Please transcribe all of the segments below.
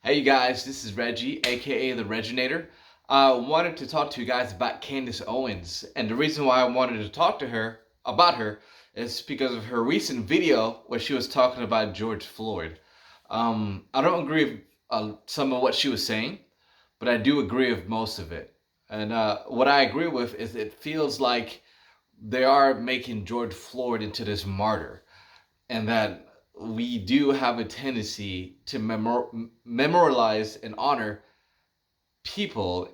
Hey you guys, this is Reggie, aka the Reginator. I wanted to talk to you guys about Candace Owens, and the reason why I wanted to talk to her about her is because of her recent video where she was talking about George Floyd. I don't agree with some of what she was saying, but I do agree with most of it. And what I agree with is it feels like they are making George Floyd into this martyr, and that we do have a tendency to memorialize and honor people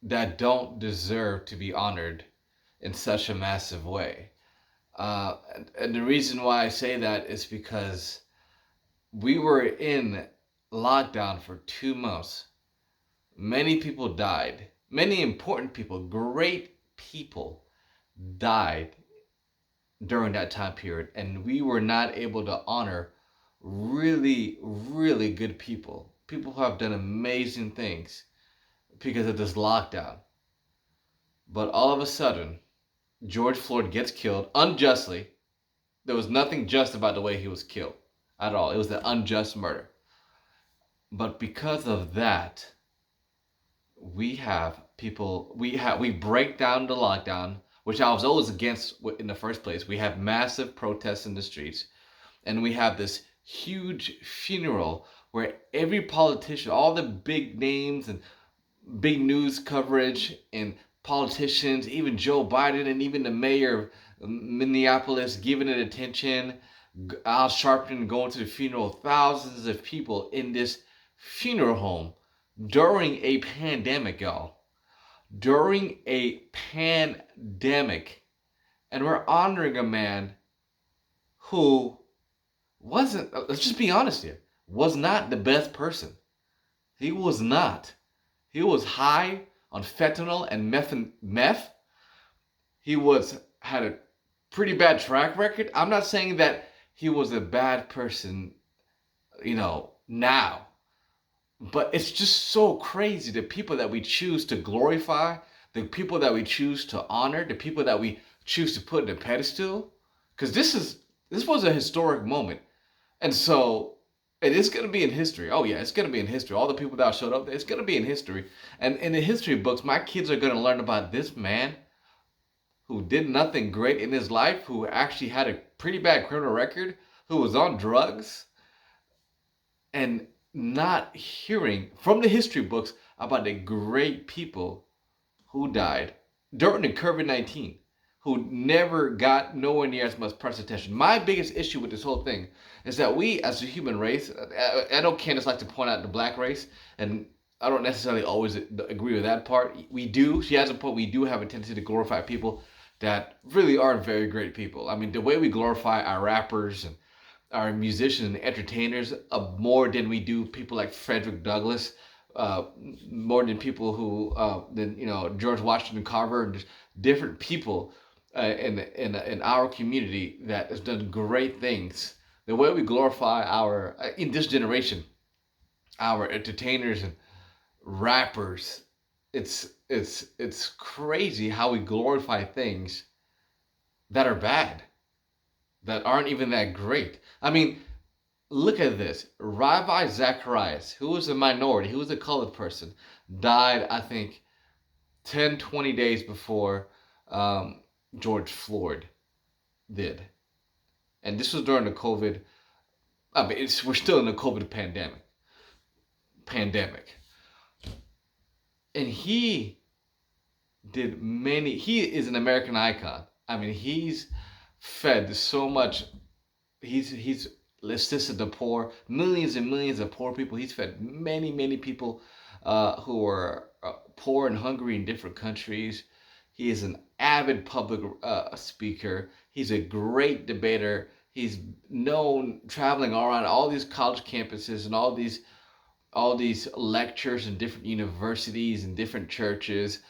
that don't deserve to be honored in such a massive way. And the reason why I say that is because we were in lockdown for 2 months. Many people died. Many important people, great people, died during that time period, and we were not able to honor really, really good people. People who have done amazing things because of this lockdown. But all of a sudden, George Floyd gets killed unjustly. There was nothing just about the way he was killed at all. It was an unjust murder. But because of that, we break down the lockdown, which I was always against in the first place. We have massive protests in the streets, and we have this huge funeral where every politician, all the big names and big news coverage and politicians, even Joe Biden and even the mayor of Minneapolis giving it attention, Al Sharpton going to the funeral, thousands of people in this funeral home during a pandemic, y'all. During a pandemic. And we're honoring a man who wasn't, let's just be honest here, was not the best person. He was not. He was high on fentanyl and meth. He had a pretty bad track record. I'm not saying that he was a bad person, now. But it's just so crazy the people that we choose to glorify, the people that we choose to honor, the people that we choose to put in a pedestal. Because this was a historic moment. And so it is going to be in history. Oh, yeah, it's going to be in history. All the people that showed up, it's going to be in history. And in the history books, my kids are going to learn about this man who did nothing great in his life, who actually had a pretty bad criminal record, who was on drugs, and not hearing from the history books about the great people who died during the COVID-19, who never got nowhere near as much press attention. My biggest issue with this whole thing is that we, as a human race, I know Candace likes to point out the black race, and I don't necessarily always agree with that part. We do. She has a point. We do have a tendency to glorify people that really aren't very great people. I mean, the way we glorify our rappers and our musicians and entertainers more than we do people like Frederick Douglass, uh, more than people who than George Washington Carver, and just different people in our community that has done great things. The way we glorify our in this generation, our entertainers and rappers, it's crazy how we glorify things that are bad, that aren't even that great. I mean, look at this. Rabbi Zacharias, who was a minority, who was a colored person, died, I think, 10, 20 days before George Floyd did. And this was during the COVID. I mean, we're still in the COVID pandemic. Pandemic. And he is an American icon. I mean, he's fed so much. He's assisted the poor, millions and millions of poor people. He's fed many, many people who are poor and hungry in different countries. He is an avid public speaker. He's a great debater. He's known traveling all around all these college campuses and all these lectures in different universities and different churches,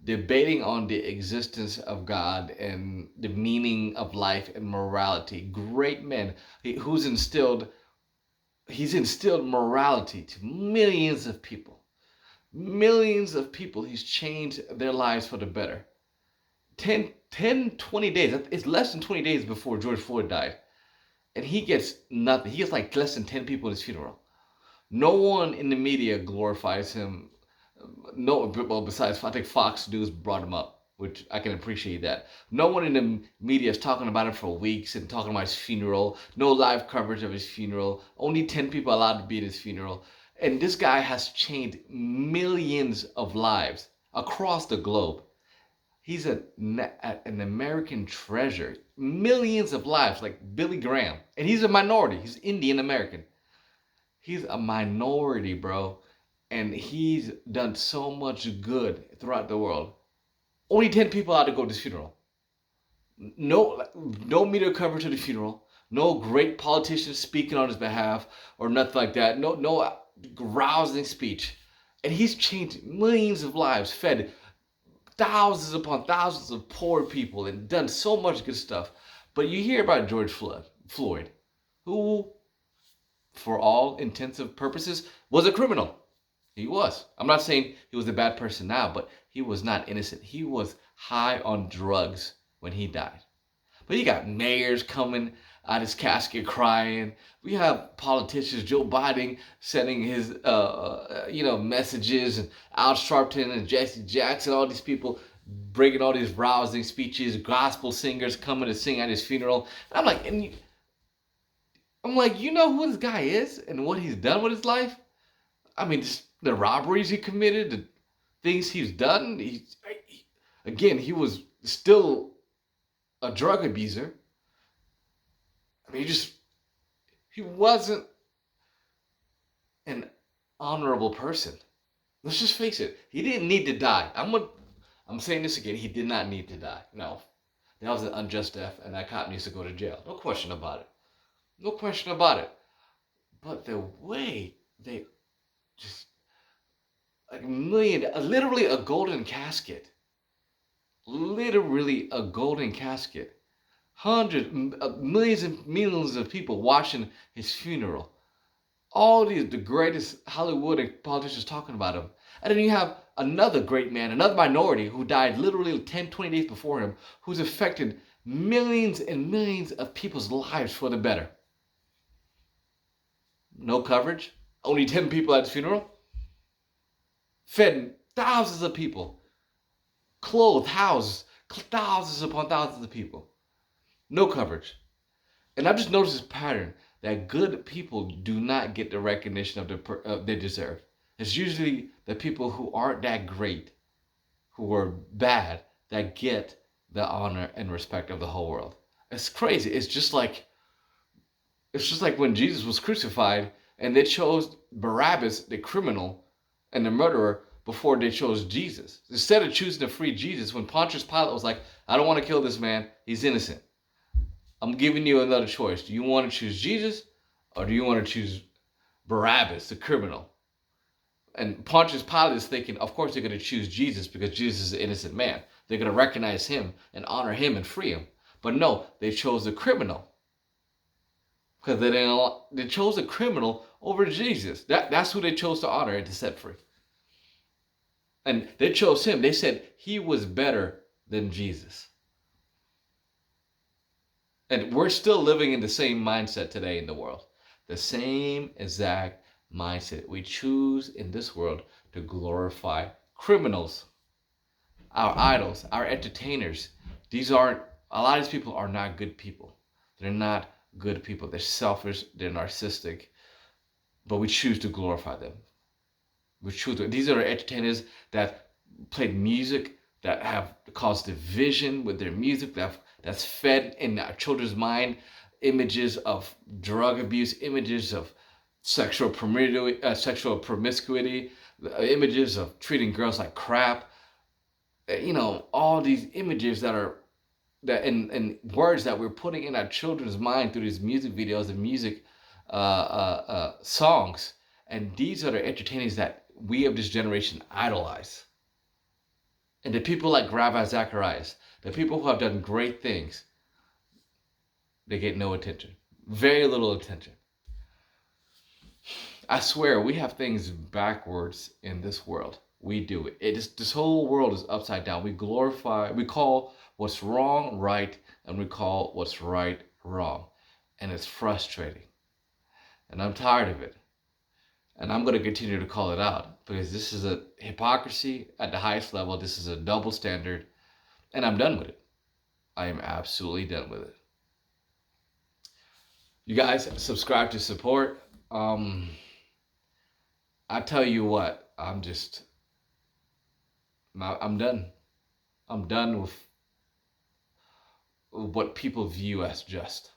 debating on the existence of God and the meaning of life and morality. Great man he's instilled morality to millions of people. Millions of people. He's changed their lives for the better. 20 days. It's less than 20 days before George Floyd died. And he gets nothing. He gets like less than 10 people at his funeral. No one in the media glorifies him. No, well, besides I think Fox News brought him up, which I can appreciate that. No one in the media is talking about him for weeks and talking about his funeral. No live coverage of his funeral. Only 10 people allowed to be at his funeral. And this guy has changed millions of lives across the globe. He's an American treasure. Millions of lives, like Billy Graham. And he's a minority. He's Indian American. He's a minority, bro. And he's done so much good throughout the world. Only 10 people had to go to his funeral. No media coverage of the funeral. No great politicians speaking on his behalf or nothing like that. No rousing speech. And he's changed millions of lives, fed thousands upon thousands of poor people, and done so much good stuff. But you hear about George Floyd, who, for all intensive purposes, was a criminal. He was. I'm not saying he was a bad person now, but he was not innocent. He was high on drugs when he died. But you got mayors coming out his casket crying. We have politicians, Joe Biden sending his, messages, and Al Sharpton and Jesse Jackson, all these people bringing all these rousing speeches, gospel singers coming to sing at his funeral. And I'm like, you know who this guy is and what he's done with his life? I mean, just the robberies he committed, the things he's done. Again, he was still a drug abuser. I mean, he wasn't an honorable person. Let's just face it. He didn't need to die. I'm saying this again. He did not need to die. No, that was an unjust death, and that cop needs to go to jail. No question about it. No question about it. But the way they just like literally a golden casket, literally a golden casket. Hundreds, millions and millions of people watching his funeral. All the greatest Hollywood and politicians talking about him. And then you have another great man, another minority who died literally 10, 20 days before him, who's affected millions and millions of people's lives for the better. No coverage. Only 10 people at his funeral. Fed thousands of people. Clothed, housed thousands upon thousands of people. No coverage. And I've just noticed this pattern that good people do not get the recognition they deserve. It's usually the people who aren't that great, who are bad, that get the honor and respect of the whole world. It's crazy. It's just like when Jesus was crucified and they chose Barabbas, the criminal and the murderer, before they chose Jesus. Instead of choosing to free Jesus, when Pontius Pilate was like, I don't want to kill this man, he's innocent. I'm giving you another choice. Do you want to choose Jesus or do you want to choose Barabbas, the criminal? And Pontius Pilate is thinking, of course they're going to choose Jesus because Jesus is an innocent man. They're going to recognize him and honor him and free him. But no, they chose the criminal. Because they chose the criminal over Jesus. That's who they chose to honor and to set free. And they chose him. They said he was better than Jesus. And we're still living in the same mindset today in the world. The same exact mindset. We choose in this world to glorify criminals, our idols, our entertainers. A lot of these people are not good people. They're not good people. They're selfish, they're narcissistic, but we choose to glorify them. These are entertainers that played music, that have caused division with their music, that's fed in our children's mind images of drug abuse, images of sexual promiscuity, images of treating girls like crap. All these images and words that we're putting in our children's mind through these music videos and music songs. And these are the entertainers that we of this generation idolize. And the people like Rabbi Zacharias, the people who have done great things, they get no attention. Very little attention. I swear, we have things backwards in this world. We do it. This whole world is upside down. We call what's wrong right, and we call what's right wrong. And it's frustrating. And I'm tired of it. And I'm going to continue to call it out because this is a hypocrisy at the highest level. This is a double standard. And I'm done with it. I am absolutely done with it. You guys subscribe to support. I tell you what, I'm done. I'm done with what people view as just.